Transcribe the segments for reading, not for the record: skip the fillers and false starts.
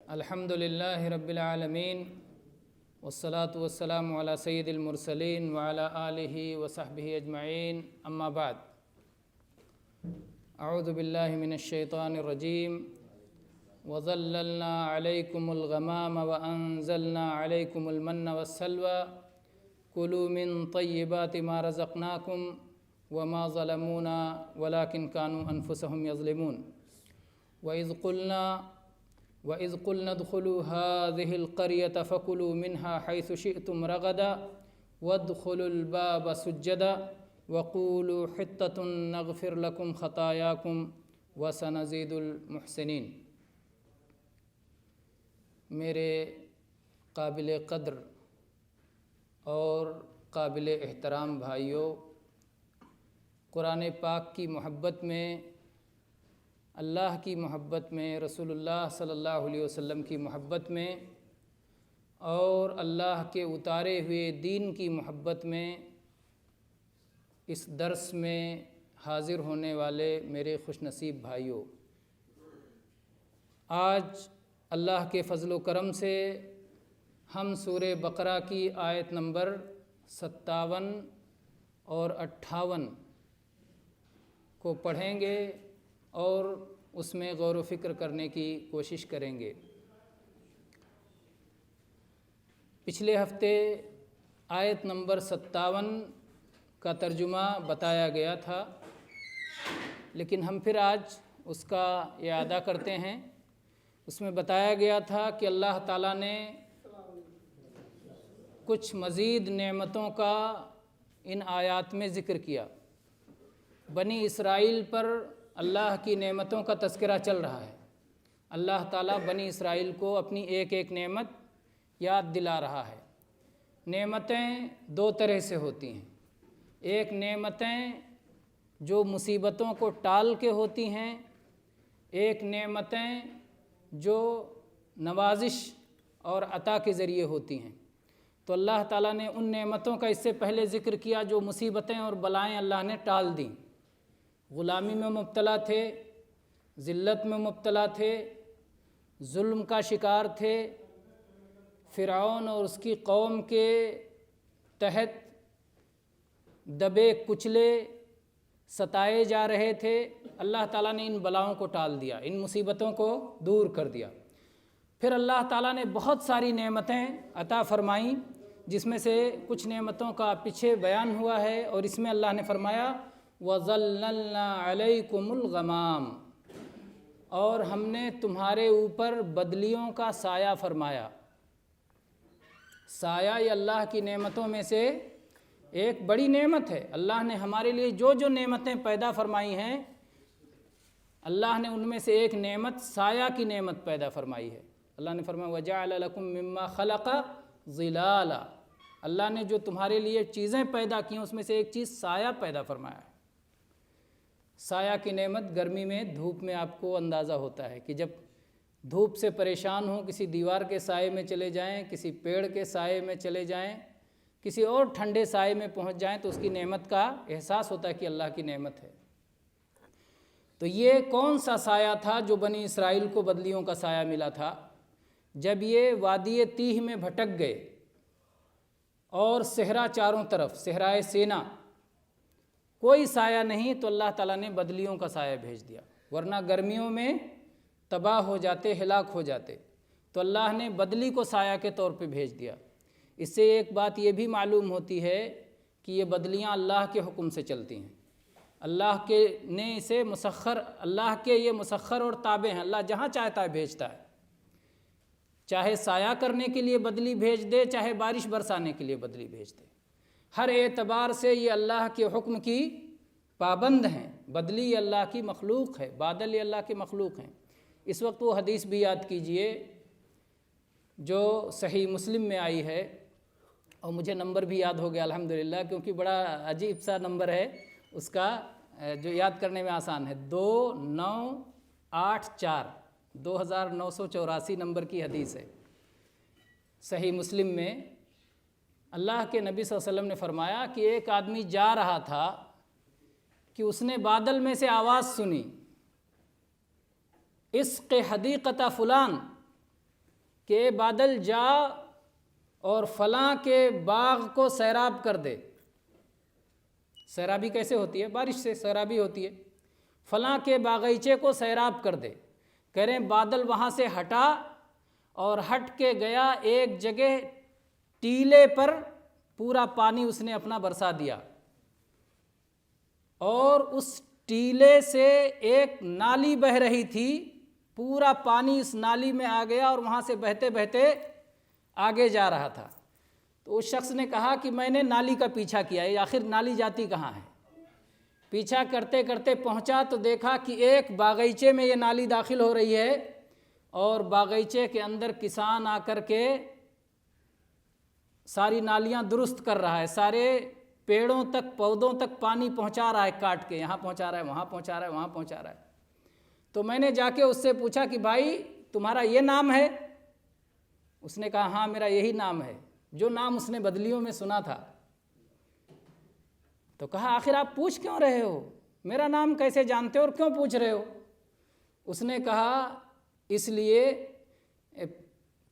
الحمدللہ رب العالمین والصلاة والسلام علی سید المرسلین وعلی آلہ وصحبہ اجمعین اما بعد اعوذ باللہ من الشیطان الرجیم وظللنا علیکم الغمام وانزلنا علیکم المن والسلوى کلوا من طیبات ما رزقناکم وما ظلمونا ولکن كانوا انفسهم یظلمون وَإِذْ قُلْنَا ادْخُلُوا هَٰذِهِ الْقَرْيَةَ فَكُلُوا مِنْهَا حَيْثُ شِئْتُمْ رَغَدًا وَادْخُلُوا الْبَابَ سُجَّدًا وَقُولُوا حِطَّةٌ نَغْفِرْ لَكُمْ خَطَايَاكُمْ وَسَنَزِيدُ الْمُحْسِنِينَ۔ میرے قابل قدر اور قابل احترام بھائیوں، قرآن پاک کی محبت میں، اللہ کی محبت میں، رسول اللہ صلی اللہ علیہ وسلم کی محبت میں اور اللہ کے اتارے ہوئے دین کی محبت میں اس درس میں حاضر ہونے والے میرے خوش نصیب بھائیوں، آج اللہ کے فضل و کرم سے ہم سورہ بقرہ کی آیت نمبر 57 اور 58 کو پڑھیں گے اور اس میں غور و فکر کرنے کی کوشش کریں گے۔ پچھلے ہفتے آیت نمبر 57 کا ترجمہ بتایا گیا تھا، لیکن ہم پھر آج اس کا اعادہ کرتے ہیں۔ اس میں بتایا گیا تھا کہ اللہ تعالیٰ نے کچھ مزید نعمتوں کا ان آیات میں ذکر کیا۔ بنی اسرائیل پر اللہ کی نعمتوں کا تذکرہ چل رہا ہے۔ اللہ تعالیٰ بنی اسرائیل کو اپنی ایک ایک نعمت یاد دلا رہا ہے۔ نعمتیں دو طرح سے ہوتی ہیں، ایک نعمتیں جو مصیبتوں کو ٹال کے ہوتی ہیں، ایک نعمتیں جو نوازش اور عطا کے ذریعے ہوتی ہیں۔ تو اللہ تعالیٰ نے ان نعمتوں کا اس سے پہلے ذکر کیا جو مصیبتیں اور بلائیں اللہ نے ٹال دیں۔ غلامی میں مبتلا تھے، ذلت میں مبتلا تھے، ظلم کا شکار تھے، فرعون اور اس کی قوم کے تحت دبے کچلے ستائے جا رہے تھے۔ اللہ تعالیٰ نے ان بلاؤں کو ٹال دیا، ان مصیبتوں کو دور کر دیا۔ پھر اللہ تعالیٰ نے بہت ساری نعمتیں عطا فرمائیں، جس میں سے کچھ نعمتوں کا پیچھے بیان ہوا ہے، اور اس میں اللہ نے فرمایا وَظَلَّلْنَا عَلَيْكُمُ الْغَمَامَ، اور ہم نے تمہارے اوپر بدلیوں کا سایہ فرمایا۔ سایہ یہ اللہ کی نعمتوں میں سے ایک بڑی نعمت ہے۔ اللہ نے ہمارے لیے جو جو نعمتیں پیدا فرمائی ہیں، اللہ نے ان میں سے ایک نعمت سایہ کی نعمت پیدا فرمائی ہے۔ اللہ نے فرمایا وَجَعَلَ لَكُم مِّمَّا خَلَقَ ظِلَالًا، اللہ نے جو تمہارے لیے چیزیں پیدا کی ہیں اس میں سے ایک چیز سایہ پیدا فرمایا ہے۔ سایہ کی نعمت گرمی میں، دھوپ میں آپ کو اندازہ ہوتا ہے کہ جب دھوپ سے پریشان ہوں، کسی دیوار کے سائے میں چلے جائیں، کسی پیڑ کے سائے میں چلے جائیں، کسی اور ٹھنڈے سائے میں پہنچ جائیں تو اس کی نعمت کا احساس ہوتا ہے کہ اللہ کی نعمت ہے۔ تو یہ کون سا سایہ تھا جو بنی اسرائیل کو بدلیوں کا سایہ ملا تھا؟ جب یہ وادی تیہ میں بھٹک گئے اور صحرا چاروں طرف، صحرائے سینا، کوئی سایہ نہیں، تو اللہ تعالیٰ نے بدلیوں کا سایہ بھیج دیا، ورنہ گرمیوں میں تباہ ہو جاتے، ہلاک ہو جاتے۔ تو اللہ نے بدلی کو سایہ کے طور پہ بھیج دیا۔ اس سے ایک بات یہ بھی معلوم ہوتی ہے کہ یہ بدلیاں اللہ کے حکم سے چلتی ہیں۔ اللہ کے نے اسے مسخر، اللہ کے یہ مسخر اور تابع ہیں، اللہ جہاں چاہتا ہے بھیجتا ہے، چاہے سایہ کرنے کے لیے بدلی بھیج دے، چاہے بارش برسانے کے لیے بدلی بھیج دے۔ ہر اعتبار سے یہ اللہ کے حکم کی پابند ہیں۔ بدلی یہ اللہ کی مخلوق ہے، بادل یہ اللہ کی مخلوق ہیں۔ اس وقت وہ حدیث بھی یاد کیجئے جو صحیح مسلم میں آئی ہے، اور مجھے نمبر بھی یاد ہو گیا الحمدللہ، کیونکہ بڑا عجیب سا نمبر ہے اس کا، جو یاد کرنے میں آسان ہے۔ 2984، 2984 نمبر کی حدیث ہے صحیح مسلم میں۔ اللہ کے نبی صلی اللہ علیہ وسلم نے فرمایا کہ ایک آدمی جا رہا تھا کہ اس نے بادل میں سے آواز سنی، عشق حدیقت فلان، کہ بادل جا اور فلاں کے باغ کو سیراب کر دے. سیرابی کیسے ہوتی ہے؟ بارش سے سیرابی ہوتی ہے. فلاں کے باغیچے کو سیراب کر دے. کہہ رہے ہیں بادل وہاں سے ہٹا اور ہٹ کے گیا ایک جگہ ٹیلے پر، پورا پانی اس نے اپنا برسا دیا، اور اس ٹیلے سے ایک نالی بہہ رہی تھی، پورا پانی اس نالی میں آ گیا اور وہاں سے بہتے بہتے آگے جا رہا تھا. تو اس شخص نے کہا کہ میں نے نالی کا پیچھا کیا ہے، آخر نالی جاتی کہاں ہے. پیچھا کرتے کرتے پہنچا تو دیکھا کہ ایک باغیچے میں یہ نالی داخل ہو رہی ہے، اور باغیچے کے اندر کسان آ کر کے ساری نالیاں درست کر رہا ہے، سارے پیڑوں تک پودوں تک پانی پہنچا رہا ہے، کاٹ کے یہاں پہنچا رہا ہے، وہاں پہنچا رہا ہے، وہاں پہنچا رہا ہے. تو میں نے جا کے اس سے پوچھا کہ بھائی تمہارا یہ نام ہے؟ اس نے کہا ہاں میرا یہی نام ہے، جو نام اس نے بدلیوں میں سنا تھا. تو کہا آخر آپ پوچھ کیوں رہے ہو؟ میرا نام کیسے جانتے ہو اور کیوں پوچھ رہے ہو؟ اس نے کہا اس لیے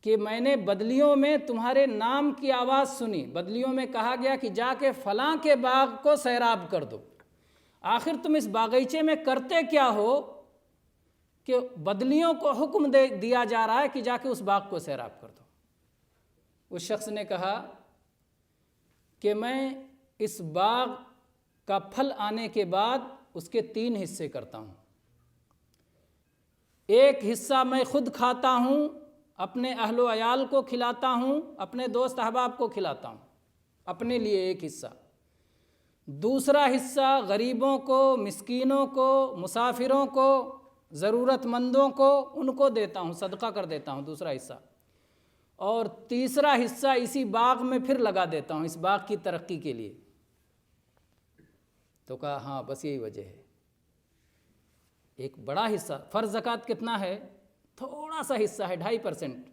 کہ میں نے بدلیوں میں تمہارے نام کی آواز سنی. بدلیوں میں کہا گیا کہ جا کے فلاں کے باغ کو سیراب کر دو. آخر تم اس باغیچے میں کرتے کیا ہو کہ بدلیوں کو حکم دیا جا رہا ہے کہ جا کے اس باغ کو سیراب کر دو؟ اس شخص نے کہا کہ میں اس باغ کا پھل آنے کے بعد اس کے 3 حصے کرتا ہوں. ایک حصہ میں خود کھاتا ہوں، اپنے اہل و عیال کو کھلاتا ہوں، اپنے دوست احباب کو کھلاتا ہوں، اپنے لیے ایک حصہ. دوسرا حصہ غریبوں کو، مسکینوں کو، مسافروں کو، ضرورت مندوں کو، ان کو دیتا ہوں، صدقہ کر دیتا ہوں دوسرا حصہ. اور تیسرا حصہ اسی باغ میں پھر لگا دیتا ہوں اس باغ کی ترقی کے لیے. تو کہا ہاں بس یہی وجہ ہے. ایک بڑا حصہ، فرض زکوٰۃ کتنا ہے؟ تھوڑا سا حصہ ہے، 2.5%،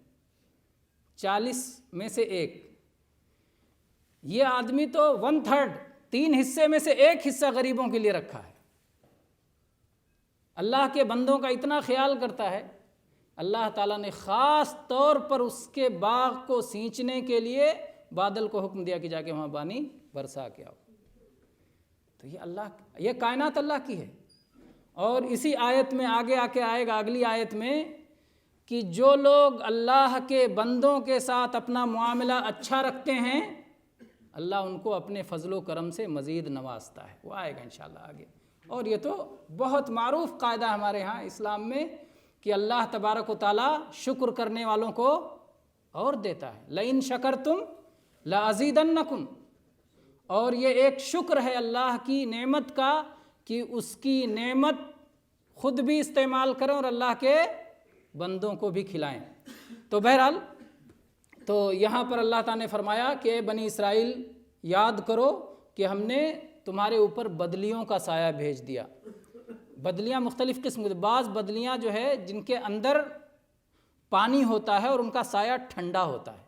40 میں سے 1. یہ آدمی تو 1/3، 3 حصے میں سے 1 حصہ غریبوں کے لیے رکھا ہے. اللہ کے بندوں کا اتنا خیال کرتا ہے. اللہ تعالیٰ نے خاص طور پر اس کے باغ کو سینچنے کے لیے بادل کو حکم دیا کہ جا کے وہاں پانی برسا کے آؤ. تو یہ کائنات اللہ کی ہے. اور اسی آیت میں آگے آ کے آئے گا اگلی آیت میں کہ جو لوگ اللہ کے بندوں کے ساتھ اپنا معاملہ اچھا رکھتے ہیں اللہ ان کو اپنے فضل و کرم سے مزید نوازتا ہے. وہ آئے گا انشاءاللہ آگے. اور یہ تو بہت معروف قاعدہ ہمارے ہاں اسلام میں کہ اللہ تبارک و تعالیٰ شکر کرنے والوں کو اور دیتا ہے. لئن شکرتم لازیدنکم. اور یہ ایک شکر ہے اللہ کی نعمت کا کہ اس کی نعمت خود بھی استعمال کریں اور اللہ کے بندوں کو بھی کھلائیں. تو بہرحال تو یہاں پر اللہ تعالیٰ نے فرمایا کہ بنی اسرائیل یاد کرو کہ ہم نے تمہارے اوپر بدلیوں کا سایہ بھیج دیا. بدلیاں مختلف قسم کی، بعض بدلیاں جو ہے جن کے اندر پانی ہوتا ہے اور ان کا سایہ ٹھنڈا ہوتا ہے.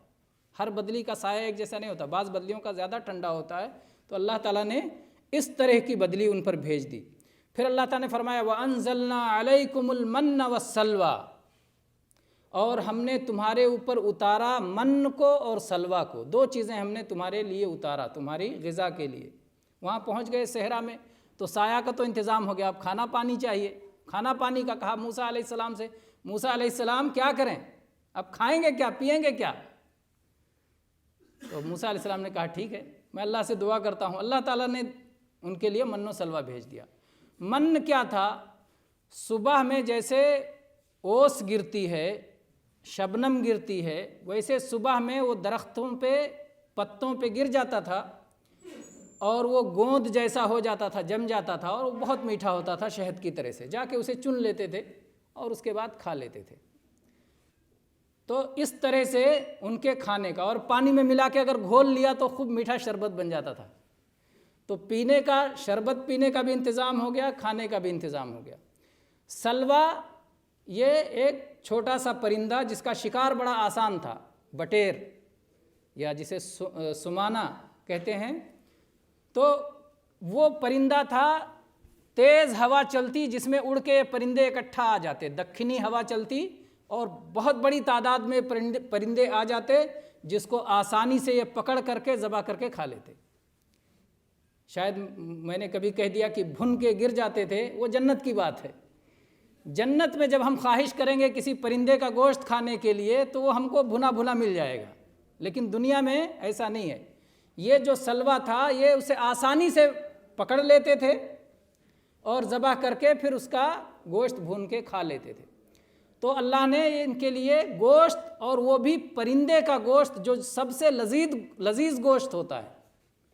ہر بدلی کا سایہ ایک جیسا نہیں ہوتا، بعض بدلیوں کا زیادہ ٹھنڈا ہوتا ہے. تو اللہ تعالیٰ نے اس طرح کی بدلی ان پر بھیج دی. پھر اللہ تعالیٰ نے فرمایا وَأَنزَلْنَا عَلَيْكُمُ الْمَنَّ وَالسَّلْوَىٰ. اور ہم نے تمہارے اوپر اتارا من کو اور سلوا کو. 2 چیزیں ہم نے تمہارے لیے اتارا، تمہاری غذا کے لیے. وہاں پہنچ گئے صحرا میں تو سایہ کا تو انتظام ہو گیا، اب کھانا پانی چاہیے. کھانا پانی کا کہا موسیٰ علیہ السلام سے. موسیٰ علیہ السلام کیا کریں، اب کھائیں گے کیا، پئیں گے کیا؟ تو موسیٰ علیہ السلام نے کہا ٹھیک ہے میں اللہ سے دعا کرتا ہوں. اللہ تعالیٰ نے ان کے لیے من و سلوا بھیج دیا. من کیا تھا؟ صبح میں جیسے اوس گرتی ہے، شبنم گرتی ہے، ویسے صبح میں وہ درختوں پہ پتوں پہ گر جاتا تھا اور وہ گوند جیسا ہو جاتا تھا، جم جاتا تھا اور وہ بہت میٹھا ہوتا تھا شہد کی طرح سے. جا کے اسے چن لیتے تھے اور اس کے بعد کھا لیتے تھے. تو اس طرح سے ان کے کھانے کا، اور پانی میں ملا کے اگر گھول لیا تو خوب میٹھا شربت بن جاتا تھا. تو پینے کا، شربت پینے کا بھی انتظام ہو گیا، کھانے کا بھی انتظام ہو گیا. سلوا یہ ایک چھوٹا سا پرندہ جس کا شکار بڑا آسان تھا، بٹیر یا جسے سمانہ کہتے ہیں. تو وہ پرندہ تھا، تیز ہوا چلتی جس میں اڑ کے پرندے اکٹھا آ جاتے. دکھنی ہوا چلتی اور بہت بڑی تعداد میں پرندے آ جاتے جس کو آسانی سے یہ پکڑ کر کے ذبح کر کے کھا لیتے۔ شاید میں نے کبھی کہہ دیا کہ بھن کے گر جاتے تھے، وہ جنت کی بات ہے۔ جنت میں جب ہم خواہش کریں گے کسی پرندے کا گوشت کھانے کے لیے تو وہ ہم کو بھنا بھنا مل جائے گا، لیکن دنیا میں ایسا نہیں ہے۔ یہ جو سلوا تھا یہ اسے آسانی سے پکڑ لیتے تھے اور ذبح کر کے پھر اس کا گوشت بھون کے کھا لیتے تھے۔ تو اللہ نے ان کے لیے گوشت، اور وہ بھی پرندے کا گوشت جو سب سے لذیذ گوشت ہوتا ہے،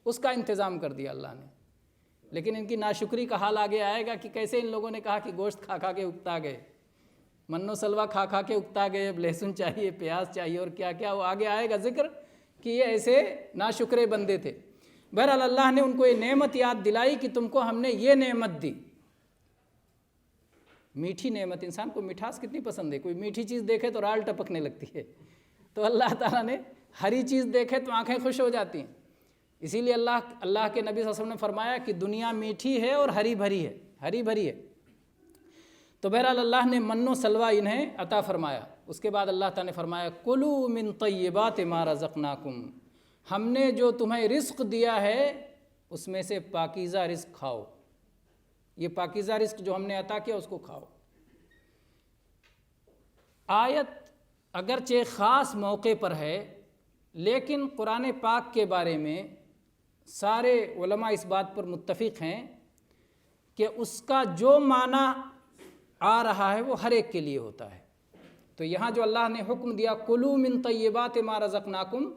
اس کا انتظام کر دیا اللہ نے۔ لیکن ان کی ناشکری کا حال آگے آئے گا کہ کیسے ان لوگوں نے کہا کہ گوشت کھا کھا کے اکتا گئے، من و سلوا کھا کھا کے اکتا گئے، اب لہسن چاہیے، پیاز چاہیے اور کیا کیا، وہ آگے آئے گا ذکر کہ یہ ایسے ناشکرے بندے تھے۔ بہرحال اللہ نے ان کو یہ نعمت یاد دلائی کہ تم کو ہم نے یہ نعمت دی، میٹھی نعمت۔ انسان کو مٹھاس کتنی پسند ہے، کوئی میٹھی چیز دیکھے تو رال ٹپکنے لگتی ہے، تو اللہ تعالیٰ نے ہری چیز دیکھے تو آنکھیں خوش ہو جاتی ہیں۔ اسی لیے اللہ کے نبی صلی اللہ علیہ وسلم نے فرمایا کہ دنیا میٹھی ہے اور ہری بھری ہے، ہری بھری ہے۔ تو بہرحال اللہ نے من و سلوا انہیں عطا فرمایا۔ اس کے بعد اللہ تعالیٰ نے فرمایا کلوا من طیبات ما رزقناکم، ہم نے جو تمہیں رزق دیا ہے اس میں سے پاکیزہ رزق کھاؤ، یہ پاکیزہ رزق جو ہم نے عطا کیا اس کو کھاؤ۔ آیت اگرچہ خاص موقع پر ہے، لیکن قرآن پاک کے بارے میں سارے علماء اس بات پر متفق ہیں کہ اس کا جو معنی آ رہا ہے وہ ہر ایک کے لیے ہوتا ہے۔ تو یہاں جو اللہ نے حکم دیا کلوا من طیبات ما رزقناکم،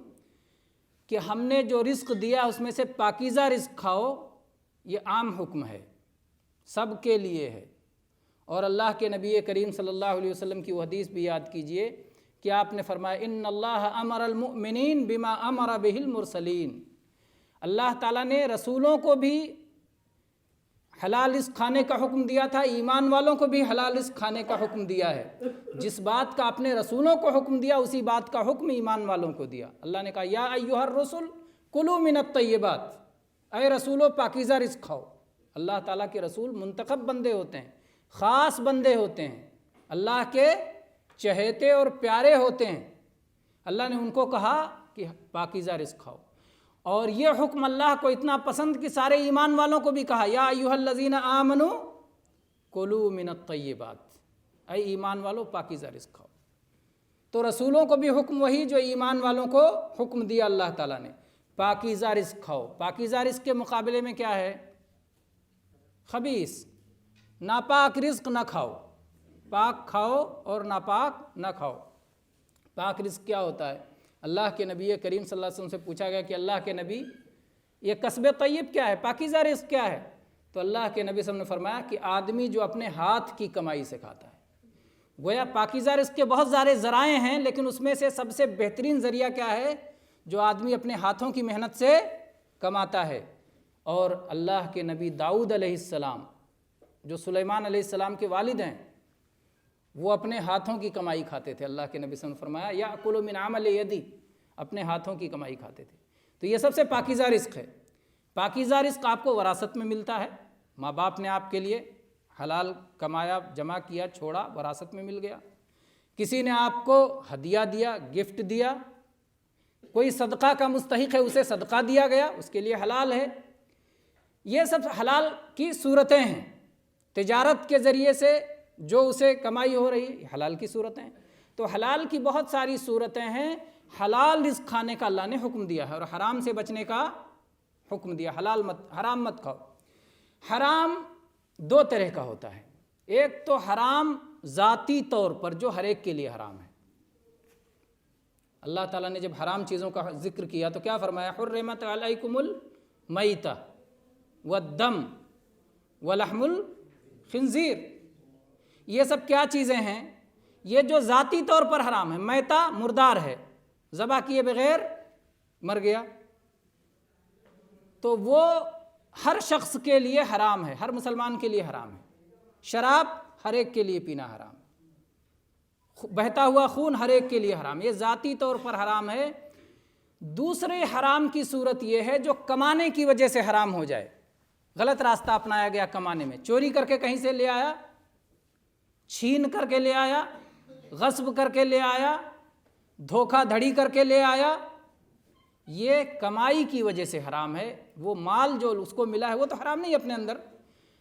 کہ ہم نے جو رزق دیا اس میں سے پاکیزہ رزق کھاؤ، یہ عام حکم ہے، سب کے لیے ہے۔ اور اللہ کے نبی کریم صلی اللہ علیہ وسلم کی وہ حدیث بھی یاد کیجئے کہ آپ نے فرمایا ان اللہ امر المؤمنین بما امر بہ المرسلین، اللہ تعالیٰ نے رسولوں کو بھی حلال رزق کھانے کا حکم دیا تھا، ایمان والوں کو بھی حلال رزق کھانے کا حکم دیا ہے۔ جس بات کا آپ نے رسولوں کو حکم دیا اسی بات کا حکم ایمان والوں کو دیا۔ اللہ نے کہا یا ایھا الرسل کلوا من الطیبات، اے رسولو پاکیزہ رزق کھاؤ۔ اللہ تعالیٰ کے رسول منتخب بندے ہوتے ہیں، خاص بندے ہوتے ہیں، اللہ کے چہیتے اور پیارے ہوتے ہیں۔ اللہ نے ان کو کہا کہ پاکیزہ رزق کھاؤ، اور یہ حکم اللہ کو اتنا پسند کہ سارے ایمان والوں کو بھی کہا یا ایھا الذین آمنوا کلوا من الطیبات، اے ایمان والو پاکیزہ رزق کھاؤ۔ تو رسولوں کو بھی حکم وہی جو ایمان والوں کو حکم دیا اللہ تعالیٰ نے، پاکیزہ رزق کھاؤ۔ پاکیزہ رزق کے مقابلے میں کیا ہے؟ خبیث، ناپاک رزق نہ کھاؤ، پاک کھاؤ اور ناپاک نہ کھاؤ۔ پاک رزق کیا ہوتا ہے؟ اللہ کے نبی کریم صلی اللہ علیہ وسلم سے پوچھا گیا کہ اللہ کے نبی یہ کسب طیب کیا ہے، پاکیزہ رزق کیا ہے؟ تو اللہ کے نبی صلی اللہ علیہ وسلم نے فرمایا کہ آدمی جو اپنے ہاتھ کی کمائی سے کھاتا ہے۔ گویا پاکیزہ رزق کے بہت سارے ذرائع ہیں، لیکن اس میں سے سب سے بہترین ذریعہ کیا ہے؟ جو آدمی اپنے ہاتھوں کی محنت سے کماتا ہے۔ اور اللہ کے نبی داؤد علیہ السلام جو سلیمان علیہ السلام کے والد ہیں، وہ اپنے ہاتھوں کی کمائی کھاتے تھے۔ اللہ کے نبی صلی اللہ علیہ وسلم نے فرمایا یأکل من عمل یدی، اپنے ہاتھوں کی کمائی کھاتے تھے۔ تو یہ سب سے پاکیزہ رزق ہے۔ پاکیزہ رزق آپ کو وراثت میں ملتا ہے، ماں باپ نے آپ کے لیے حلال کمایا، جمع کیا، چھوڑا، وراثت میں مل گیا۔ کسی نے آپ کو ہدیہ دیا، گفٹ دیا، کوئی صدقہ کا مستحق ہے اسے صدقہ دیا گیا، اس کے لیے حلال ہے۔ یہ سب حلال کی صورتیں ہیں۔ تجارت کے ذریعے سے جو اسے کمائی ہو رہی ہے حلال کی صورتیں ہیں۔ تو حلال کی بہت ساری صورتیں ہیں۔ حلال رزق کھانے کا اللہ نے حکم دیا ہے اور حرام سے بچنے کا حکم دیا، حرام مت کھاؤ۔ حرام دو طرح کا ہوتا ہے، ایک تو حرام ذاتی طور پر جو ہر ایک کے لیے حرام ہے۔ اللہ تعالیٰ نے جب حرام چیزوں کا ذکر کیا تو کیا فرمایا؟ حرمت علیکم المیتہ والدم ولحم الخنزیر۔ یہ سب کیا چیزیں ہیں؟ یہ جو ذاتی طور پر حرام ہے۔ میتہ مردار ہے، ذبح کیے بغیر مر گیا، تو وہ ہر شخص کے لیے حرام ہے، ہر مسلمان کے لیے حرام ہے۔ شراب ہر ایک کے لیے پینا حرام ہے، بہتا ہوا خون ہر ایک کے لیے حرام، یہ ذاتی طور پر حرام ہے۔ دوسرے حرام کی صورت یہ ہے جو کمانے کی وجہ سے حرام ہو جائے، غلط راستہ اپنایا گیا کمانے میں، چوری کر کے کہیں سے لے آیا، چھین کر کے لے آیا، غصب کر کے لے آیا، دھوکہ دھڑی کر کے لے آیا، یہ کمائی کی وجہ سے حرام ہے۔ وہ مال جو اس کو ملا ہے وہ تو حرام نہیں اپنے اندر،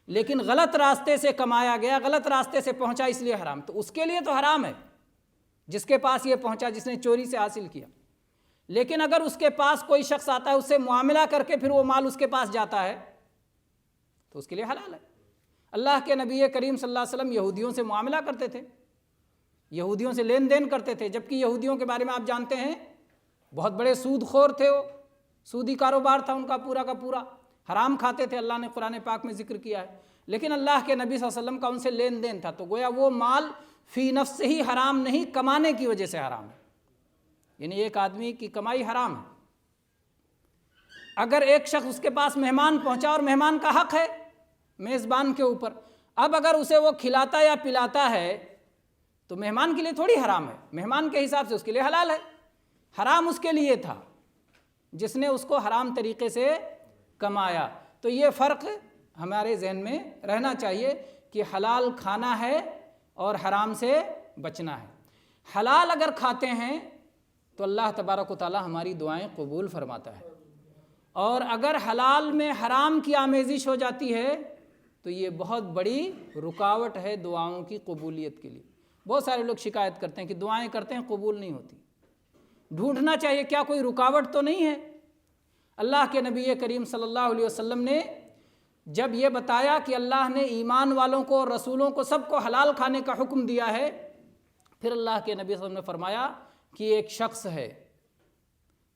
لیکن غلط راستے سے کمایا گیا، غلط راستے سے پہنچا، اس لیے حرام، تو اس کے لیے تو حرام ہے جس کے پاس یہ پہنچا، جس نے چوری سے حاصل کیا۔ لیکن اگر اس کے پاس کوئی شخص آتا ہے، اس سے معاملہ کر کے پھر وہ مال اس کے پاس جاتا ہے تو اس کے لیے حلال ہے۔ اللہ کے نبی کریم صلی اللہ علیہ وسلم یہودیوں سے معاملہ کرتے تھے، یہودیوں سے لین دین کرتے تھے، جبکہ یہودیوں کے بارے میں آپ جانتے ہیں بہت بڑے سود خور تھے، وہ سودی کاروبار تھا ان کا پورا پورا، حرام کھاتے تھے، اللہ نے قرآن پاک میں ذکر کیا ہے۔ لیکن اللہ کے نبی صلی اللہ علیہ وسلم کا ان سے لین دین تھا، تو گویا وہ مال فی نفس ہی حرام نہیں، کمانے کی وجہ سے حرام ہے، یعنی ایک آدمی کی کمائی حرام ہے۔ اگر ایک شخص اس کے پاس مہمان پہنچا اور مہمان کا حق ہے میزبان کے اوپر، اب اگر اسے وہ کھلاتا یا پلاتا ہے تو مہمان کے لیے تھوڑی حرام ہے، مہمان کے حساب سے اس کے لیے حلال ہے۔ حرام اس کے لیے تھا جس نے اس کو حرام طریقے سے کمایا۔ تو یہ فرق ہمارے ذہن میں رہنا چاہیے کہ حلال کھانا ہے اور حرام سے بچنا ہے۔ حلال اگر کھاتے ہیں تو اللہ تبارک و تعالی ہماری دعائیں قبول فرماتا ہے، اور اگر حلال میں حرام کی آمیزش ہو جاتی ہے تو یہ بہت بڑی رکاوٹ ہے دعاؤں کی قبولیت کے لیے۔ بہت سارے لوگ شکایت کرتے ہیں کہ دعائیں کرتے ہیں قبول نہیں ہوتی، ڈھونڈنا چاہیے کیا کوئی رکاوٹ تو نہیں ہے۔ اللہ کے نبی کریم صلی اللہ علیہ وسلم نے جب یہ بتایا کہ اللہ نے ایمان والوں کو اور رسولوں کو سب کو حلال کھانے کا حکم دیا ہے، پھر اللہ کے نبی صلی اللہ علیہ وسلم نے فرمایا کہ ایک شخص ہے،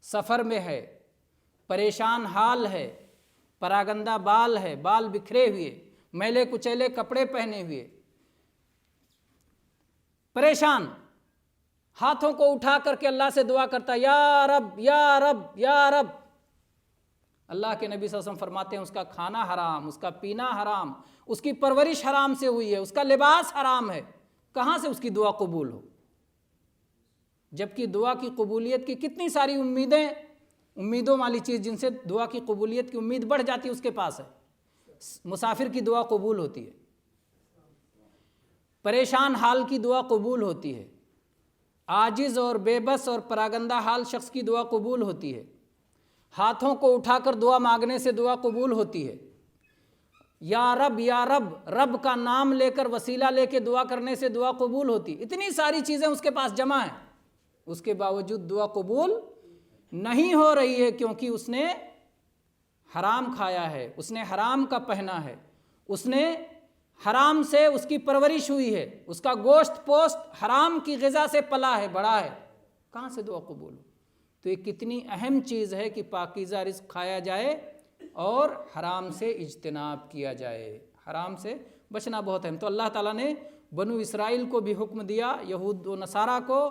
سفر میں ہے، پریشان حال ہے، پراگندہ بال ہے، بال بکھرے ہوئے، میلے کچیلے کپڑے پہنے ہوئے، پریشان، ہاتھوں کو اٹھا کر کے اللہ سے دعا کرتا ہے، یا رب یا رب یا رب۔ اللہ کے نبی صلی اللہ علیہ وسلم فرماتے ہیں اس کا کھانا حرام، اس کا پینا حرام، اس کی پرورش حرام سے ہوئی ہے، اس کا لباس حرام ہے، کہاں سے اس کی دعا قبول ہو؟ جبکہ دعا کی قبولیت کی کتنی ساری امیدوں والی چیز جن سے دعا کی قبولیت کی امید بڑھ جاتی ہے اس کے پاس ہے۔ مسافر کی دعا قبول ہوتی ہے، پریشان حال کی دعا قبول ہوتی ہے، عاجز اور بے بس اور پراگندہ حال شخص کی دعا قبول ہوتی ہے، ہاتھوں کو اٹھا کر دعا مانگنے سے دعا قبول ہوتی ہے، یا رب رب کا نام لے کر وسیلہ لے کے دعا کرنے سے دعا قبول ہوتی ہے۔ اتنی ساری چیزیں اس کے پاس جمع ہیں، اس کے باوجود دعا قبول نہیں ہو رہی ہے، کیونکہ اس نے حرام کھایا ہے، اس نے حرام کا پہنا ہے، اس نے حرام سے اس کی پرورش ہوئی ہے، اس کا گوشت پوست حرام کی غذا سے پلا ہے، بڑا ہے، کہاں سے دعا قبول ہو؟ تو یہ کتنی اہم چیز ہے کہ پاکیزہ رزق کھایا جائے اور حرام سے اجتناب کیا جائے، حرام سے بچنا بہت اہم۔ تو اللہ تعالیٰ نے بنو اسرائیل کو بھی حکم دیا، یہود و نصارہ کو،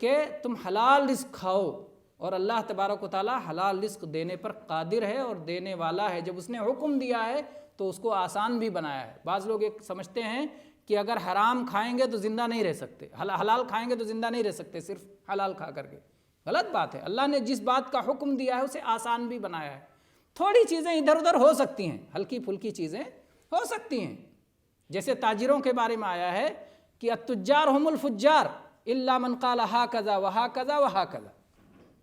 کہ تم حلال رزق کھاؤ، اور اللہ تبارک و تعالیٰ حلال رزق دینے پر قادر ہے اور دینے والا ہے۔ جب اس نے حکم دیا ہے تو اس کو آسان بھی بنایا ہے۔ بعض لوگ ایک سمجھتے ہیں کہ اگر حرام کھائیں گے تو زندہ نہیں رہ سکتے، حلال کھائیں گے تو زندہ نہیں رہ سکتے صرف حلال کھا کر کے، غلط بات ہے۔ اللہ نے جس بات کا حکم دیا ہے اسے آسان بھی بنایا ہے۔ تھوڑی چیزیں ادھر ادھر ہو سکتی ہیں، ہلکی پھلکی چیزیں ہو سکتی ہیں، جیسے تاجروں کے بارے میں آیا ہے کہ التجار هم الفجار الا من قال هكذا وهكذا وهكذا،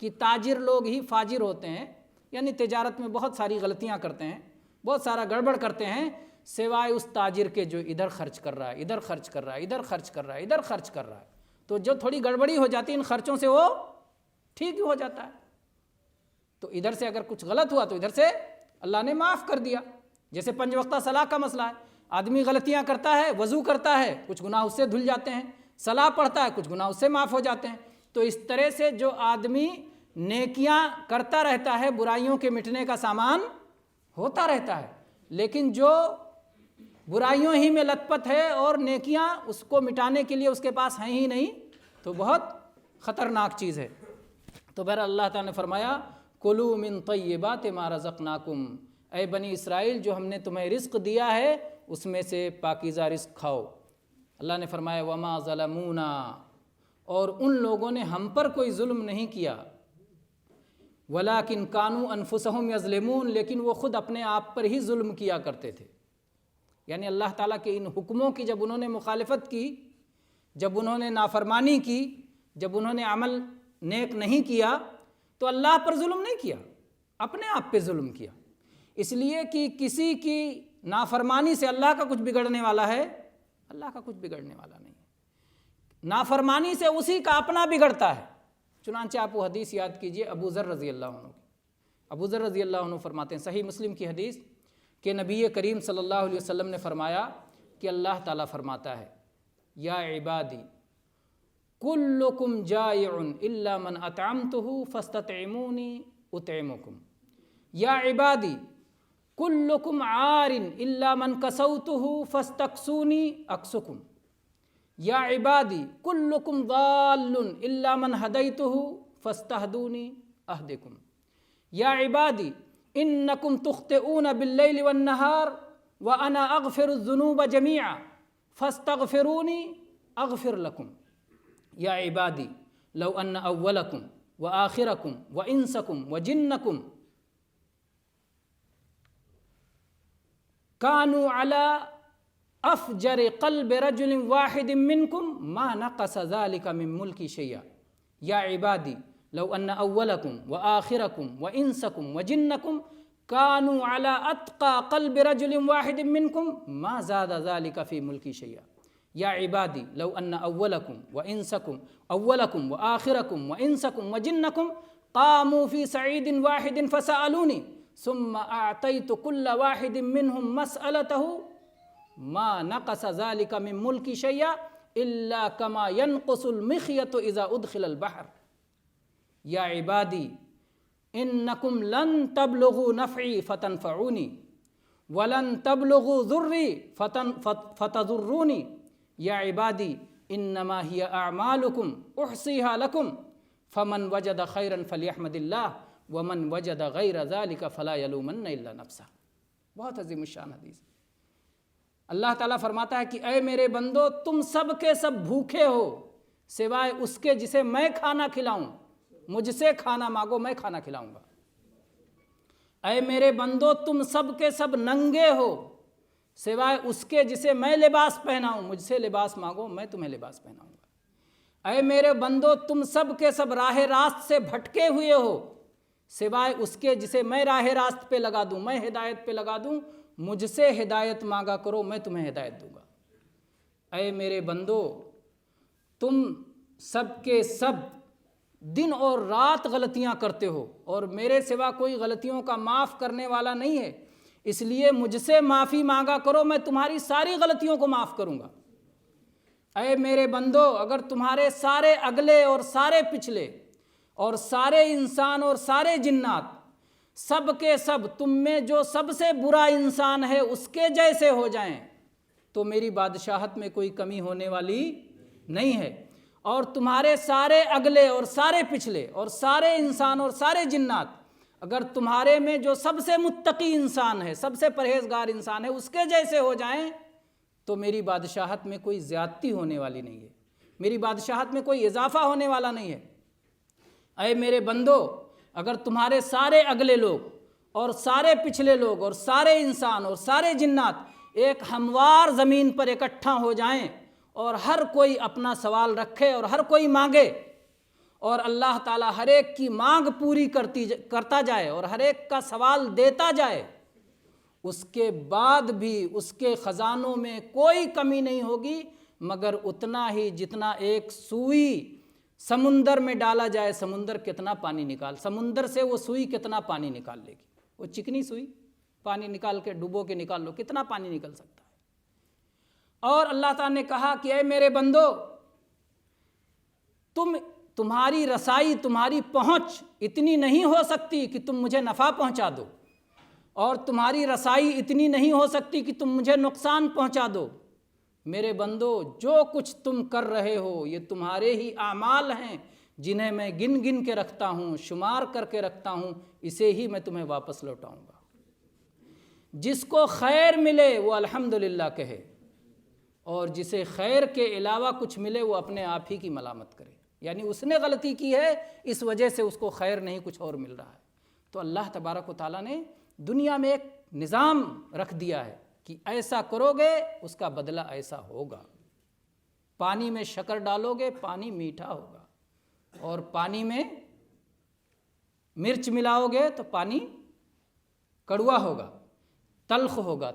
کہ تاجر لوگ ہی فاجر ہوتے ہیں، یعنی تجارت میں بہت ساری غلطیاں کرتے ہیں، بہت سارا گڑبڑ کرتے ہیں، سوائے اس تاجر کے جو ادھر خرچ کر رہا ہے، ادھر خرچ کر رہا ہے، ادھر خرچ کر رہا ہے، ادھر خرچ کر رہا ہے، تو جو تھوڑی گڑبڑی ہو جاتی ہے ان خرچوں سے وہ ٹھیک ہی ہو جاتا ہے۔ تو ادھر سے اگر کچھ غلط ہوا تو ادھر سے اللہ نے معاف کر دیا۔ جیسے 5 وقتہ صلاح کا مسئلہ ہے، آدمی غلطیاں کرتا ہے، وضو کرتا ہے، کچھ گناہ اس سے دھل جاتے ہیں، صلاح پڑھتا ہے، کچھ گناہ اس سے معاف ہو جاتے ہیں۔ تو اس طرح سے جو آدمی نیکیاں کرتا رہتا ہے، برائیوں کے مٹنے کا سامان ہوتا رہتا ہے، لیکن جو برائیوں ہی میں لت پت ہے اور نیکیاں اس کو مٹانے کے لیے اس کے پاس ہیں ہی نہیں، تو بہت خطرناک چیز ہے۔ تو بہرحال اللہ تعالیٰ نے فرمایا کلوا من طیبات ما رزقناکم، اے بنی اسرائیل جو ہم نے تمہیں رزق دیا ہے اس میں سے پاکیزہ رزق کھاؤ۔ اللہ نے فرمایا وما ظلمونا، اور ان لوگوں نے ہم پر کوئی ظلم نہیں کیا، ولیکن کانوا انفسہم یظلمون، لیکن وہ خود اپنے آپ پر ہی ظلم کیا کرتے تھے۔ یعنی اللہ تعالیٰ کے ان حکموں کی جب انہوں نے مخالفت کی، جب انہوں نے نافرمانی کی، جب انہوں نے عمل نیک نہیں کیا تو اللہ پر ظلم نہیں کیا، اپنے آپ پہ ظلم کیا۔ اس لیے کہ کسی کی نافرمانی سے اللہ کا کچھ بگڑنے والا ہے؟ اللہ کا کچھ بگڑنے والا نہیں ہے، نافرمانی سے اسی کا اپنا بگڑتا ہے۔ چنانچہ آپ وہ حدیث یاد کیجئے ابو ذر رضی اللہ عنہ کی۔ ابو ذر رضی اللہ عنہ فرماتے ہیں، صحیح مسلم کی حدیث، کہ نبی کریم صلی اللہ علیہ وسلم نے فرمایا کہ اللہ تعالیٰ فرماتا ہے، یا عبادی کلکم جائع الا من اطعمتہ فاستطعمونی اطعمکم، یا عبادی کلکم عار الا من کسوتہ فاستکسونی اکسکم، یا عبادی کلکم ضال الا من ہدیتہ فاستہدونی اہدکم، یا عبادی انکم تخطئون باللیل والنہار وانا اغفر الذنوب جميعا فاستغفرونی اغفر لکم، یا عبادی لو ان اولکم وآخرکم وانسکم وجنکم کانوا علی افجر قلب رجل واحد منکم ما نقص ذلك من ملکی شیئا، یا عبادی لو ان اولکم وآخرکم وانسکم وجنکم کانوا علی اتقى قلب رجل واحد منکم ما زاد ذلك فی ملکی شیئا، یا عبادی لو ان اولکم وآخرکم وانسکم وجنکم قاموا فی سعید واحد فسألونی ثم اعطیت کل واحد منہم مسألته ما نقص ذلك من ملکی شیئا الا کما ينقص المخیط اذا ادخل البحر، یا عبادی انکم لن تبلغوا نفعی فتنفعونی ولن تبلغوا ضری فتضرونی، یا عبادی انما ہی اعمالکم احصیها لکم فمن وجد خیرا فلیحمد اللہ ومن وجد غیر ذلك فلا یلومن الا نفسہ۔ بہت عظیم الشان حدیث۔ اللہ تعالیٰ فرماتا ہے کہ اے میرے بندو، تم سب کے سب بھوکے ہو سوائے اس کے جسے میں کھانا کھلاؤں، مجھ سے کھانا مانگو میں کھانا کھلاؤں گا۔ اے میرے بندو، تم سب کے سب ننگے ہو سوائے اس کے جسے میں لباس پہناؤں، مجھ سے لباس مانگو میں تمہیں لباس پہناؤں گا۔ اے میرے بندو، تم سب کے سب راہ راست سے بھٹکے ہوئے ہو سوائے اس کے جسے میں راہ راست پہ لگا دوں، میں ہدایت پہ لگا دوں، مجھ سے ہدایت مانگا کرو میں تمہیں ہدایت دوں گا۔ اے میرے بندو، تم سب کے سب دن اور رات غلطیاں کرتے ہو اور میرے سوا کوئی غلطیوں کا معاف کرنے والا نہیں ہے، اس لیے مجھ سے معافی مانگا کرو میں تمہاری ساری غلطیوں کو معاف کروں گا۔ اے میرے بندو، اگر تمہارے سارے اگلے اور سارے پچھلے اور سارے انسان اور سارے جنات سب کے سب تم میں جو سب سے برا انسان ہے اس کے جیسے ہو جائیں تو میری بادشاہت میں کوئی کمی ہونے والی نہیں ہے، اور تمہارے سارے اگلے اور سارے پچھلے اور سارے انسان اور سارے جنات اگر تمہارے میں جو سب سے متقی انسان ہے، سب سے پرہیزگار انسان ہے، اس کے جیسے ہو جائیں تو میری بادشاہت میں کوئی زیادتی ہونے والی نہیں ہے، میری بادشاہت میں کوئی اضافہ ہونے والا نہیں ہے۔ اے میرے بندو، اگر تمہارے سارے اگلے لوگ اور سارے پچھلے لوگ اور سارے انسان اور سارے جنات ایک ہموار زمین پر اکٹھا ہو جائیں اور ہر کوئی اپنا سوال رکھے اور ہر کوئی مانگے اور اللہ تعالیٰ ہر ایک کی مانگ پوری کرتا جائے اور ہر ایک کا سوال دیتا جائے، اس کے بعد بھی اس کے خزانوں میں کوئی کمی نہیں ہوگی مگر اتنا ہی جتنا ایک سوئی سمندر میں ڈالا جائے، سمندر کتنا پانی سمندر سے وہ سوئی کتنا پانی نکال لے گی، وہ چکنی سوئی پانی نکال کے ڈبو کے نکال لو، کتنا پانی نکل سکتا ہے۔ اور اللہ تعالیٰ نے کہا کہ اے میرے بندو، تمہاری رسائی، تمہاری پہنچ اتنی نہیں ہو سکتی کہ تم مجھے نفع پہنچا دو، اور تمہاری رسائی اتنی نہیں ہو سکتی کہ تم مجھے نقصان پہنچا دو۔ میرے بندو، جو کچھ تم کر رہے ہو یہ تمہارے ہی اعمال ہیں جنہیں میں گن گن کے رکھتا ہوں، شمار کر کے رکھتا ہوں، اسے ہی میں تمہیں واپس لوٹاؤں گا۔ جس کو خیر ملے وہ الحمدللہ کہے، اور جسے خیر کے علاوہ کچھ ملے وہ اپنے آپ ہی کی ملامت کرے، یعنی اس نے غلطی کی ہے اس وجہ سے اس کو خیر نہیں کچھ اور مل رہا ہے۔ تو اللہ تبارک و تعالیٰ نے دنیا میں ایک نظام رکھ دیا ہے کہ ایسا کرو گے اس کا بدلہ ایسا ہوگا۔ پانی میں شکر ڈالو گے پانی میٹھا ہوگا، اور پانی میں مرچ ملاؤ گے تو پانی کڑوا ہوگا، تلخ ہوگا،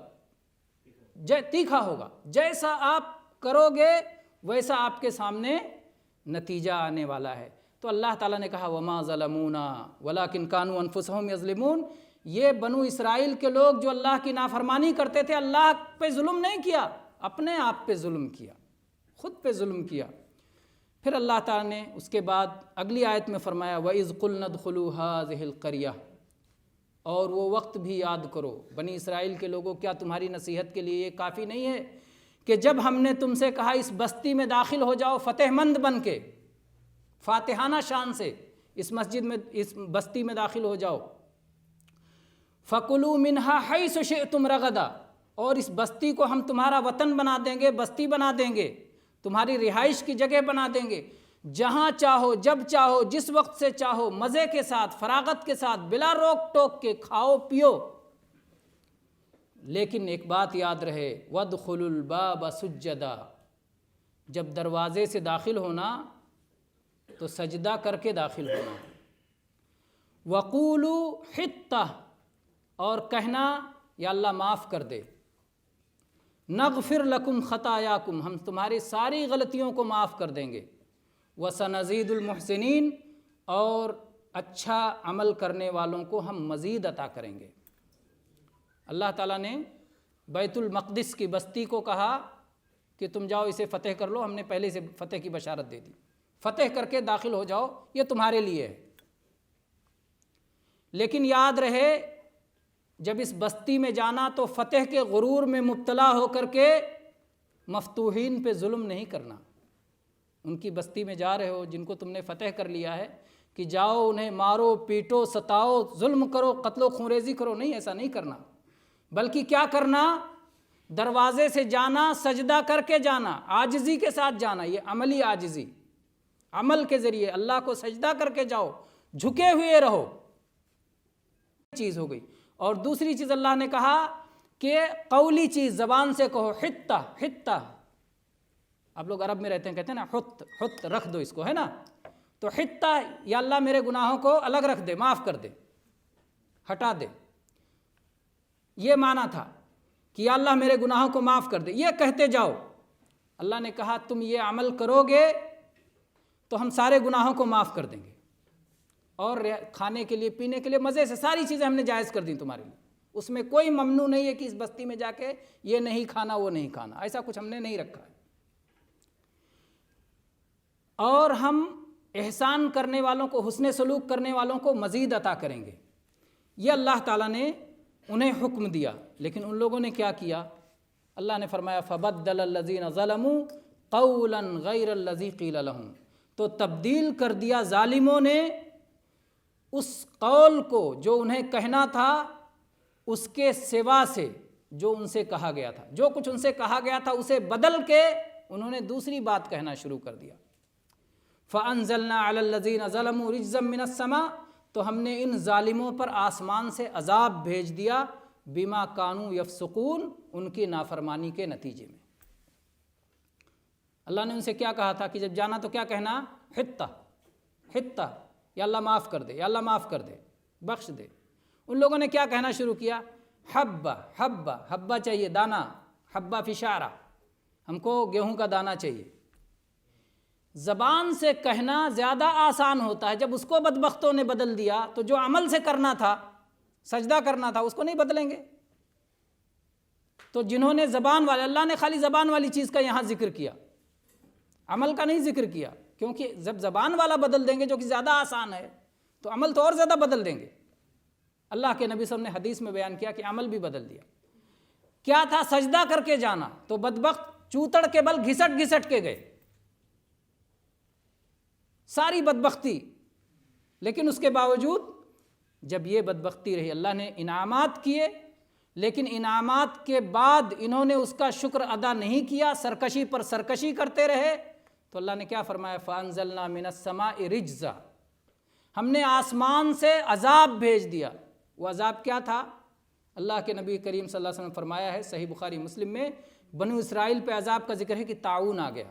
تیکھا ہوگا۔ جیسا آپ کرو گے ویسا آپ کے سامنے نتیجہ آنے والا ہے۔ تو اللہ تعالیٰ نے کہا وما ظلمونا ولکن کانوا انفسہم یظلمون، یہ بنو اسرائیل کے لوگ جو اللہ کی نافرمانی کرتے تھے، اللہ پہ ظلم نہیں کیا، اپنے آپ پہ ظلم کیا، خود پہ ظلم کیا۔ پھر اللہ تعالیٰ نے اس کے بعد اگلی آیت میں فرمایا وَإِذْ قُلْنَا ادْخُلُوا هَٰذِهِ الْقَرْيَةَ، اور وہ وقت بھی یاد کرو بنی اسرائیل کے لوگوں، کیا تمہاری نصیحت کے لیے یہ کافی نہیں ہے کہ جب ہم نے تم سے کہا اس بستی میں داخل ہو جاؤ فتح مند بن کے، فاتحانہ شان سے اس مسجد میں، اس بستی میں داخل ہو جاؤ، فَكُلُوا مِنْهَا حَيْثُ شِئْتُمْ رَغَدًا، اور اس بستی کو ہم تمہارا وطن بنا دیں گے، بستی بنا دیں گے، تمہاری رہائش کی جگہ بنا دیں گے، جہاں چاہو جب چاہو جس وقت سے چاہو مزے کے ساتھ فراغت کے ساتھ بلا روک ٹوک کے کھاؤ پیو۔ لیکن ایک بات یاد رہے وَادْخُلُوا الْبَابَ سُجَّدًا، جب دروازے سے داخل ہونا تو سجدہ کر کے داخل ہونا، وَقُولُوا حِطَّةٌ، اور کہنا یا اللہ معاف کر دے، نغفر لکم خطایاکم، ہم تمہاری ساری غلطیوں کو معاف کر دیں گے، وسنزید المحسنین، اور اچھا عمل کرنے والوں کو ہم مزید عطا کریں گے۔ اللہ تعالیٰ نے بیت المقدس کی بستی کو کہا کہ تم جاؤ اسے فتح کر لو، ہم نے پہلے سے فتح کی بشارت دے دی، فتح کر کے داخل ہو جاؤ، یہ تمہارے لیے ہے۔ لیکن یاد رہے جب اس بستی میں جانا تو فتح کے غرور میں مبتلا ہو کر کے مفتوحین پہ ظلم نہیں کرنا۔ ان کی بستی میں جا رہے ہو جن کو تم نے فتح کر لیا ہے کہ جاؤ انہیں مارو پیٹو ستاؤ ظلم کرو قتل و خونریزی کرو، نہیں، ایسا نہیں کرنا، بلکہ کیا کرنا، دروازے سے جانا سجدہ کر کے جانا، عاجزی کے ساتھ جانا، یہ عملی عاجزی، عمل کے ذریعے اللہ کو سجدہ کر کے جاؤ، جھکے ہوئے رہو، چیز ہو گئی۔ اور دوسری چیز اللہ نے کہا کہ قولی چیز زبان سے کہو، حتہ حتہ، آپ لوگ عرب میں رہتے ہیں کہتے ہیں نا حت حت، رکھ دو اس کو، ہے نا، تو حتہ یا اللہ میرے گناہوں کو الگ رکھ دے، معاف کر دے، ہٹا دے، یہ معنی تھا کہ یا اللہ میرے گناہوں کو معاف کر دے، یہ کہتے جاؤ۔ اللہ نے کہا تم یہ عمل کرو گے تو ہم سارے گناہوں کو معاف کر دیں گے، اور کھانے کے لیے پینے کے لیے مزے سے ساری چیزیں ہم نے جائز کر دیں تمہارے لیے، اس میں کوئی ممنوع نہیں ہے کہ اس بستی میں جا کے یہ نہیں کھانا وہ نہیں کھانا، ایسا کچھ ہم نے نہیں رکھا ہے۔ اور ہم احسان کرنے والوں کو، حسن سلوک کرنے والوں کو مزید عطا کریں گے، یہ اللہ تعالیٰ نے انہیں حکم دیا۔ لیکن ان لوگوں نے کیا کیا؟ اللہ نے فرمایا فَبَدَّلَ الَّذِينَ ظَلَمُوا قَوْلًا غَيْرَ الَّذِي قِيلَ لَهُمْ، تو تبدیل کر دیا ظالموں نے اس قول کو جو انہیں کہنا تھا اس کے سوا سے جو ان سے کہا گیا تھا، جو کچھ ان سے کہا گیا تھا اسے بدل کے انہوں نے دوسری بات کہنا شروع کر دیا۔ فَأَنزَلْنَا عَلَى الَّذِينَ ظَلَمُوا رِجْزًا مِّنَ السَّمَاءِ، تو ہم نے ان ظالموں پر آسمان سے عذاب بھیج دیا، بِمَا كَانُوا يَفْسُقُونَ، ان کی نافرمانی کے نتیجے میں۔ اللہ نے ان سے کیا کہا تھا کہ جب جانا تو کیا کہنا؟ حتہ حتہ، یا اللہ معاف کر دے، یا اللہ معاف کر دے، بخش دے۔ ان لوگوں نے کیا کہنا شروع کیا؟ حبہ حبہ، حبہ چاہیے دانہ، حبہ فشارہ، ہم کو گیہوں کا دانہ چاہیے۔ زبان سے کہنا زیادہ آسان ہوتا ہے، جب اس کو بدبختوں نے بدل دیا تو جو عمل سے کرنا تھا، سجدہ کرنا تھا، اس کو نہیں بدلیں گے۔ تو جنہوں نے زبان والے، اللہ نے خالی زبان والی چیز کا یہاں ذکر کیا، عمل کا نہیں ذکر کیا، کیونکہ جب زبان والا بدل دیں گے جو کہ زیادہ آسان ہے تو عمل تو اور زیادہ بدل دیں گے۔ اللہ کے نبی صلی اللہ علیہ وسلم نے حدیث میں بیان کیا کہ عمل بھی بدل دیا۔ کیا تھا؟ سجدہ کر کے جانا، تو بدبخت چوتڑ کے بل گھسٹ گھسٹ کے گئے، ساری بدبختی۔ لیکن اس کے باوجود جب یہ بدبختی رہی، اللہ نے انعامات کیے، لیکن انعامات کے بعد انہوں نے اس کا شکر ادا نہیں کیا، سرکشی پر سرکشی کرتے رہے، تو اللہ نے کیا فرمایا؟ فَأَنزَلْنَا مِنَ السَّمَاءِ رِجْزًا، ہم نے آسمان سے عذاب بھیج دیا۔ وہ عذاب کیا تھا؟ اللہ کے نبی کریم صلی اللہ علیہ وسلم نے فرمایا ہے صحیح بخاری مسلم میں، بنو اسرائیل پہ عذاب کا ذکر ہے کہ طاعون آ گیا،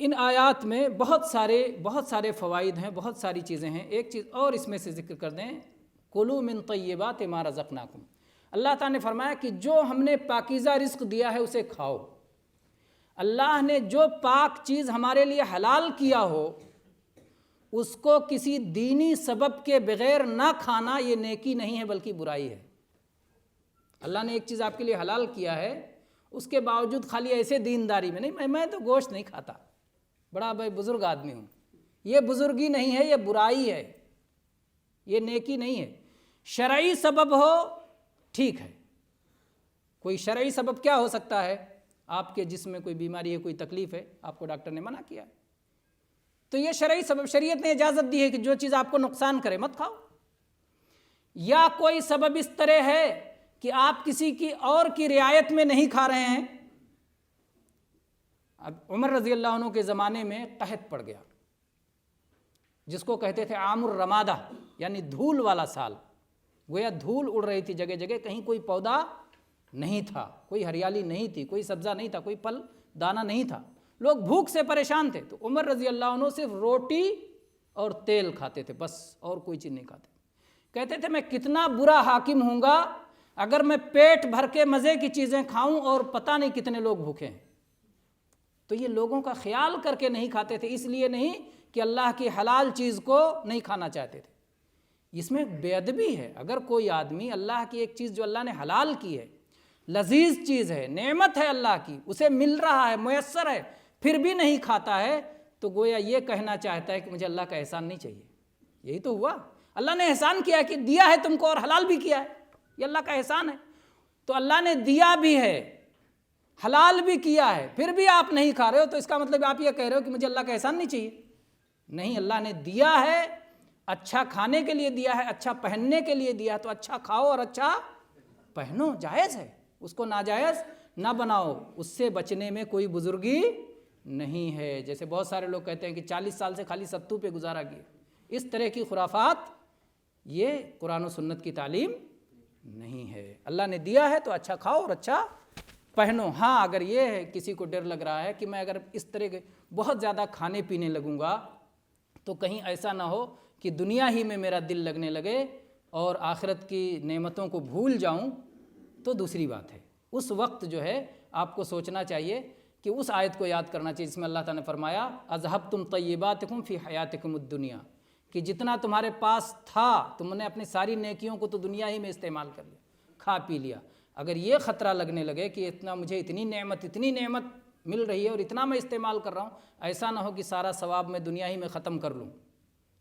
ان آیات میں بہت سارے فوائد ہیں، بہت ساری چیزیں ہیں۔ ایک چیز اور اس میں سے ذکر کر دیں، کلوا من طیبات ما رزقناکم، اللہ تعالیٰ نے فرمایا کہ جو ہم نے پاکیزہ رزق دیا ہے اسے کھاؤ۔ اللہ نے جو پاک چیز ہمارے لیے حلال کیا ہو اس کو کسی دینی سبب کے بغیر نہ کھانا یہ نیکی نہیں ہے بلکہ برائی ہے۔ اللہ نے ایک چیز آپ کے لیے حلال کیا ہے، اس کے باوجود خالی ایسے دینداری میں نہیں، میں تو گوشت نہیں کھاتا، بڑا بھائی بزرگ آدمی ہوں، یہ بزرگی نہیں ہے، یہ برائی ہے، یہ نیکی نہیں ہے۔ شرعی سبب ہو ٹھیک ہے، کوئی شرعی سبب کیا ہو سکتا ہے؟ آپ کے جسم میں کوئی بیماری ہے، کوئی تکلیف ہے، آپ کو ڈاکٹر نے منع کیا ہے، تو یہ شرعی سبب، شریعت نے اجازت دی ہے کہ جو چیز آپ کو نقصان کرے مت کھاؤ۔ یا کوئی سبب اس طرح ہے کہ آپ کسی کی اور کی رعایت میں نہیں کھا رہے ہیں۔ اب عمر رضی اللہ عنہ کے زمانے میں قحط پڑ گیا، جس کو کہتے تھے عام الرمادہ، یعنی دھول والا سال، گویا دھول اڑ رہی تھی جگہ جگہ، کہیں کوئی پودا نہیں تھا، کوئی ہریالی نہیں تھی، کوئی سبزہ نہیں تھا، کوئی پل دانہ نہیں تھا، لوگ بھوک سے پریشان تھے۔ تو عمر رضی اللہ عنہ صرف روٹی اور تیل کھاتے تھے بس، اور کوئی چیز نہیں کھاتے۔ کہتے تھے میں کتنا برا حاکم ہوں گا اگر میں پیٹ بھر کے مزے کی چیزیں کھاؤں اور پتہ نہیں کتنے لوگ بھوکے ہیں۔ تو یہ لوگوں کا خیال کر کے نہیں کھاتے تھے، اس لیے نہیں کہ اللہ کی حلال چیز کو نہیں کھانا چاہتے تھے۔ اس میں بے ادبی ہے، اگر کوئی آدمی اللہ کی ایک چیز جو اللہ نے حلال کی ہے، لذیذ چیز ہے، نعمت ہے اللہ کی، اسے مل رہا ہے، میسر ہے، پھر بھی نہیں کھاتا ہے، تو گویا یہ کہنا چاہتا ہے کہ مجھے اللہ کا احسان نہیں چاہیے۔ یہی تو ہوا، اللہ نے احسان کیا کہ دیا ہے تم کو اور حلال بھی کیا ہے، یہ اللہ کا احسان ہے۔ تو اللہ نے دیا بھی ہے، حلال بھی کیا ہے، پھر بھی آپ نہیں کھا رہے ہو، تو اس کا مطلب آپ یہ کہہ رہے ہو کہ مجھے اللہ کا احسان نہیں چاہیے۔ نہیں، اللہ نے دیا ہے، اچھا کھانے کے لیے دیا ہے، اچھا پہننے کے لیے دیا ہے، تو اچھا کھاؤ اور اچھا پہنو، جائز ہے، اس کو ناجائز نہ بناؤ، اس سے بچنے میں کوئی بزرگی نہیں ہے۔ جیسے بہت سارے لوگ کہتے ہیں کہ 40 سال سے خالی ستو پہ گزارا کیا، اس طرح کی خرافات یہ قرآن و سنت کی تعلیم نہیں ہے۔ اللہ نے دیا ہے تو اچھا کھاؤ اور اچھا پہنو۔ ہاں، اگر یہ ہے کسی کو ڈر لگ رہا ہے کہ میں اگر اس طرح کے بہت زیادہ کھانے پینے لگوں گا تو کہیں ایسا نہ ہو کہ دنیا ہی میں میرا دل لگنے لگے اور آخرت کی نعمتوں کو بھول جاؤں، تو دوسری بات ہے۔ اس وقت جو ہے آپ کو سوچنا چاہیے کہ اس آیت کو یاد کرنا چاہیے جس میں اللہ تعالیٰ نے فرمایا اذہبتم طیباتکم فی حیاتکم الدنیا، کہ جتنا تمہارے پاس تھا تم نے اپنی ساری نیکیوں کو تو دنیا ہی میں استعمال کر لیا، کھا پی لیا۔ اگر یہ خطرہ لگنے لگے کہ مجھے اتنی نعمت مل رہی ہے اور اتنا میں استعمال کر رہا ہوں، ایسا نہ ہو کہ سارا ثواب میں دنیا ہی میں ختم کر لوں،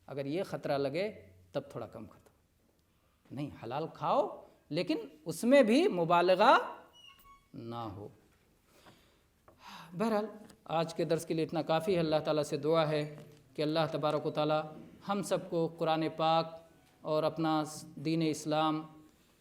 اگر یہ خطرہ لگے تب تھوڑا کم کر دو۔ نہیں، حلال کھاؤ لیکن اس میں بھی مبالغہ نہ ہو۔ بہرحال آج کے درس کے لیے اتنا کافی ہے۔ اللہ تعالیٰ سے دعا ہے کہ اللہ تبارک و تعالیٰ ہم سب کو قرآن پاک اور اپنا دین اسلام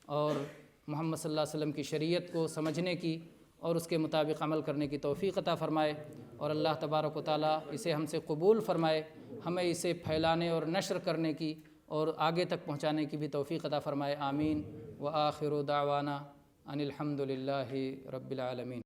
اور محمد صلی اللہ علیہ وسلم کی شریعت کو سمجھنے کی اور اس کے مطابق عمل کرنے کی توفیق عطا فرمائے، اور اللہ تبارک و تعالیٰ اسے ہم سے قبول فرمائے، ہمیں اسے پھیلانے اور نشر کرنے کی اور آگے تک پہنچانے کی بھی توفیق عطا فرمائے۔ آمین۔ وآخر دعوانا ان الحمد للہ رب العالمین۔